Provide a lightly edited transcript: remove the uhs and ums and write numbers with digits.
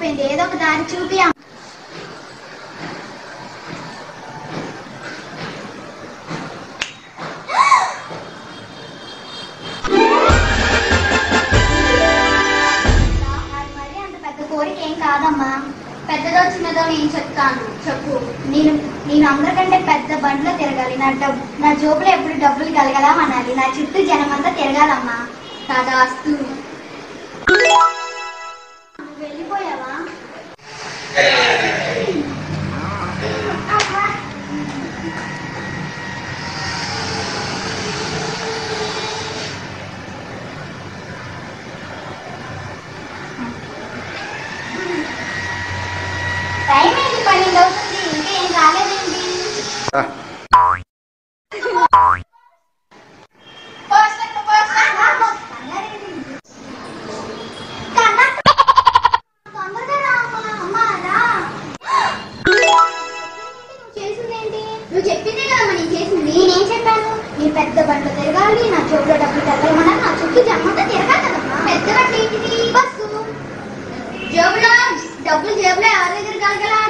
అయిపోయింది, ఏదో ఒక దారి చూపి. మరి అంత పెద్ద కోరిక ఏం కాదమ్మా. పెద్దదో చిన్నదో నేను చెప్తాను, చెప్పు. నేను అందరికంటే పెద్ద బండిలో తిరగాలి. నా జోబులో ఎప్పుడు డబ్బులు కలగలా అనాలి. నా చుట్టూ జనమంతా తిరగాలమ్మా. తదాస్తు. వెళ్ళిపోయావా? టైం ఏంటి? 12 అవుతుంది, ఇంకా ఏం రాలేదేంటి? నువ్వు చెప్పిందే కదమ్మా నేను చేసింది. నేనేం చెప్పాను? నీ పెద్ద బండ్లు తిరగాలి, నా జోబులో డబ్బులు తగ్గమన్నా, నా చుట్టూ జమ్మంతా తిరగాలి కదమ్మా. పెద్ద బండ్లు ఏంటిది? బస్సు. జోబులో డబ్బులు జేబులో ఎవరి దగ్గర కలగలా?